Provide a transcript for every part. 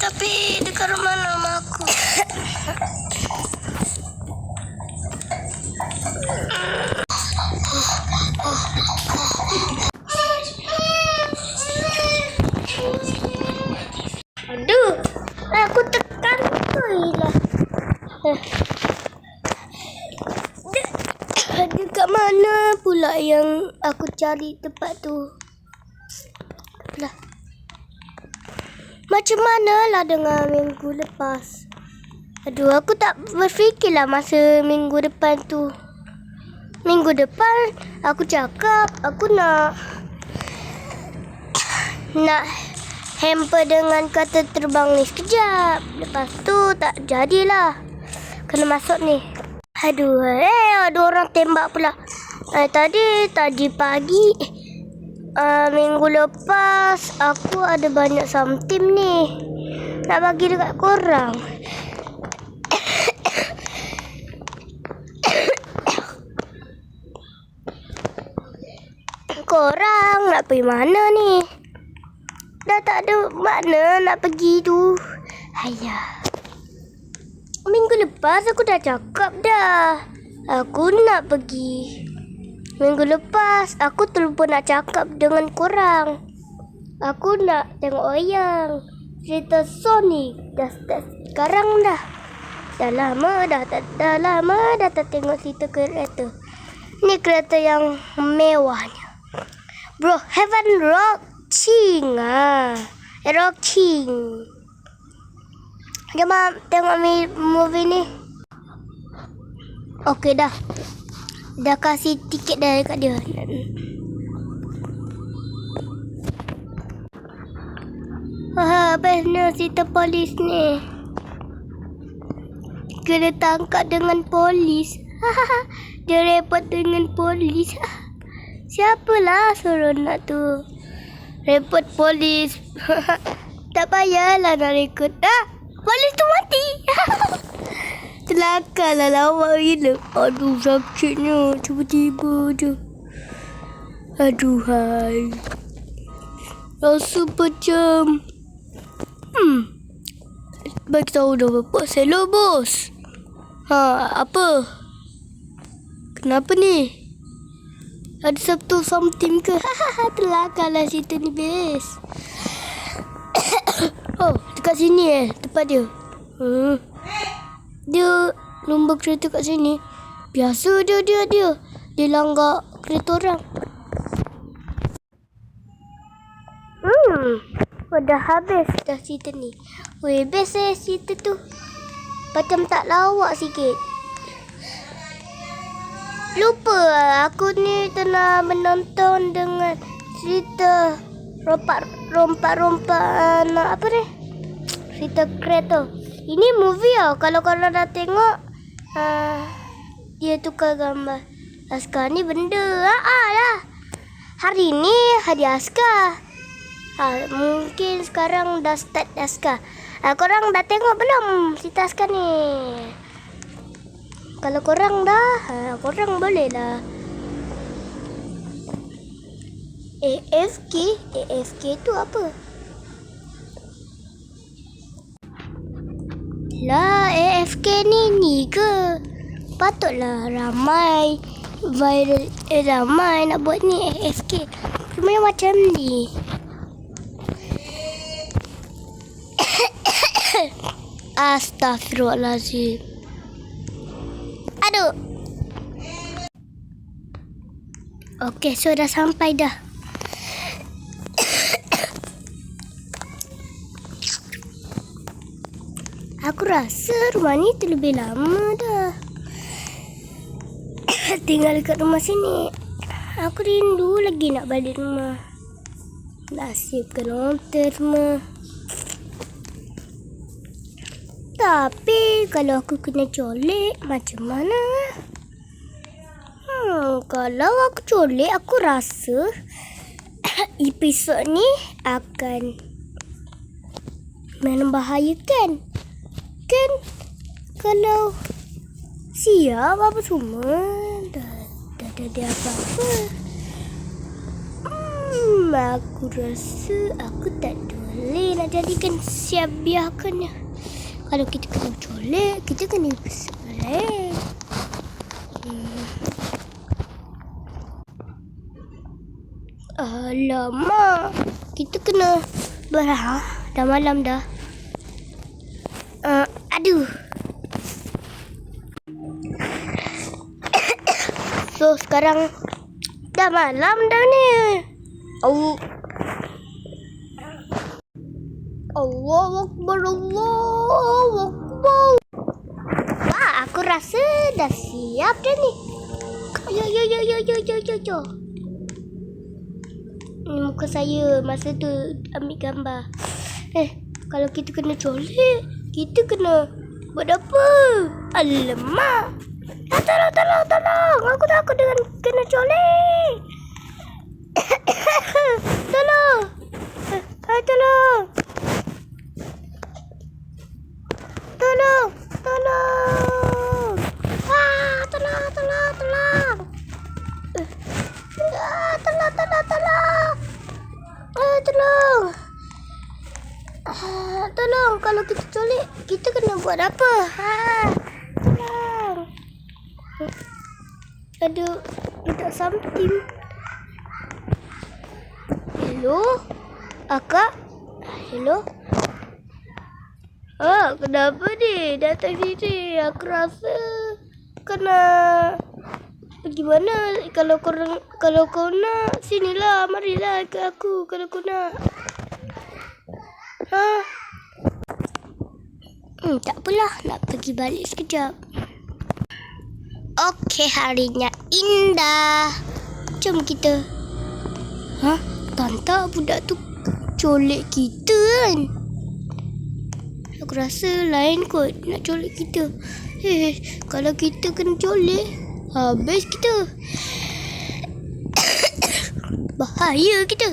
Tapi dekat rumah nama aku. Aduh, aku tekan tu lah. Dekat mana pula yang aku cari tempat tu? Lah. Macam manalah dengan minggu lepas. Aduh, aku tak berfikirlah masa minggu depan tu. Minggu depan aku cakap aku nak hamper dengan kata terbang ni sekejap. Lepas tu tak jadilah. Kena masuk ni. Aduh, ada orang tembak pula. Tadi pagi minggu lepas aku ada banyak something ni nak bagi dekat korang. Korang nak pergi mana ni? Dah tak ada makna nak pergi tu. Ayah. Minggu lepas aku dah cakap dah. Aku nak pergi. Minggu lepas aku terlupa nak cakap dengan korang. Aku nak tengok wayang. Cerita Sonic. Dah start sekarang dah. Dah lama dah tak tengok cerita kereta. Ni kereta yang mewahnya. Bro, Heaven Rocking. Rocking. Jom tengok movie ni. Okey dah. Dah kasih tiket dah dekat dia. Bestnya cerita polis ni. Kena tangkap dengan polis. Dia repot dengan polis. Siapalah suruh nak tu. Repot polis. Tak payahlah nak rekod. Polis tu mati. Celakalah lawak gila. Aduh, sakitnya. Tiba-tiba je. Aduhai. Rasa macam bagi tahu dah bapak. Hello bos. Apa? Kenapa ni? Ada Sabtu something ke? Telakalah cerita ni best. Oh, dekat sini tempat dia. Dia nombor kereta kat sini. Biasa dia langgar kereta orang. Dah habis dah cerita ni. Weh, best cerita tu. Macam tak lawak sikit. Lupa aku ni tengah menonton dengan cerita rompak-rompak apa ni? Cerita kereta. Ini movie kalau korang dah tengok dia tukar gambar. Askar ni benda lah. Hari ni hari askar. Mungkin sekarang dah start askar. Korang dah tengok belum cerita askar ni? Kalau korang dah, korang boleh lah. AFK tu apa? Lah, AFK ni ke? Patutlah ramai viral, ramai nak buat ni AFK. Cuma macam ni. Astaghfirullahaladzim. Aduh. Okey, so dah sampai dah. Aku rasa rumah ni terlebih lama dah. Tinggal dekat rumah sini. Aku rindu lagi nak balik rumah. Nasibkan hotel semua. Tapi kalau aku kena colek, macam mana? Kalau aku colek, aku rasa episod ni akan membahayakan. Kan kalau siap apa semua dah ada apa-apa. Aku rasa aku tak ada boleh nak jadikan siap biarkannya. Kalau kita kena colek, kita kena bersolek. Alamak, kita kena dah malam dah. Aduh. So sekarang dah malam dah ni. Allahu Akbar, Allahu Akbar. Wah, aku rasa dah siap dah ni. Yo. Ini muka saya masa tu ambil gambar. Kalau kita kena colek, kita kena buat apa? Alamak. Tolong. Aku takut dengan kena colek. Tolong. Tolong. Tolong. Kalau kita colek, kita kena buat apa? Tolong. Ada budak something. Hello? Akak? Hello? Kenapa ni? Datang sini. Aku rasa kena pergi mana? Kalau kau nak, sinilah. Marilah ke aku kalau kau nak. Tak apalah. Nak pergi balik sekejap. Okey, harinya indah. Jom kita. Tanta budak tu colek kita kan? Aku rasa lain kot nak colek kita. Kalau kita kena colek, habis kita. Bahaya kita.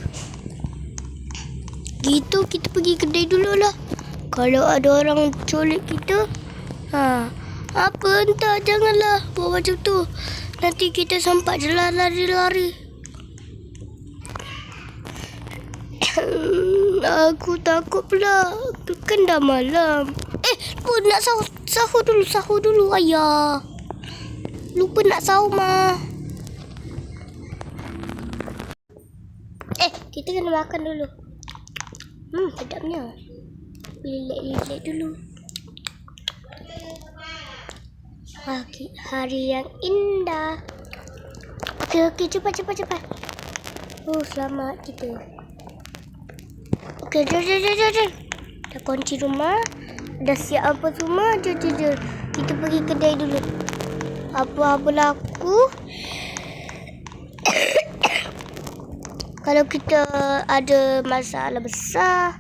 Gitu kita pergi kedai dululah. Kalau ada orang colek kita, apa entah, janganlah buat macam tu. Nanti kita sampai jalan lari-lari. Aku takut pula. Kan dah malam. Nak sahur dulu ayah. Lupa nak sahur mah. Kita kena makan dulu. Sedapnya. Lilit dulu. Hari yang indah. Okey, cepat. Selamat kita. Okey, jom. Dah kunci rumah. Dah siap apa semua. Jom. Kita pergi kedai dulu. Apa-apa laku. Kalau kita ada masalah besar.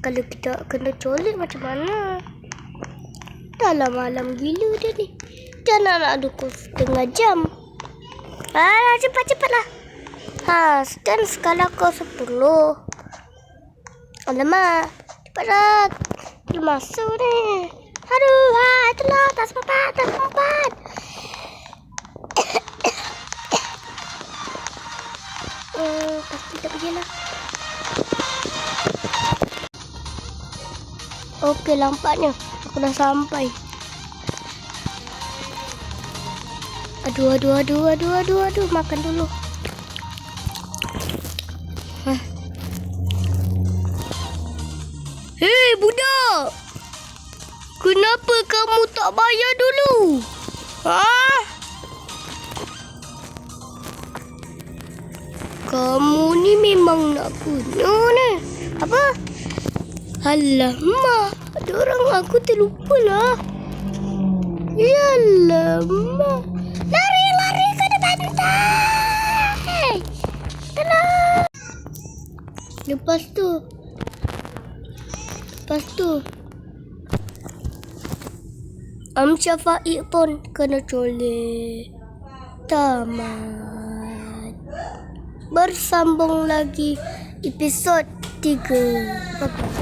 Kalau kita kena colek macam mana? Dah malam gila dah ni. Jangan nak dukung setengah jam. Cepatlah. Dan skala kau 10. Alamak. Cepatlah. Belum masuk ni. Aduh, itulah. Tak sempat. Pasti tak pergilah. Okey, nampaknya aku dah sampai. Aduh. Makan dulu. Hei, budak. Kenapa kamu tak bayar dulu? Kamu ni memang nak bunuh ni. Apa? Alamak, ada orang aku terlupa lah. Alamak. Lari ke depan pantai. Tolong. Lepas tu. Syafaiq pun kena colek. Tamat. Bersambung lagi episod 3. Bye-bye.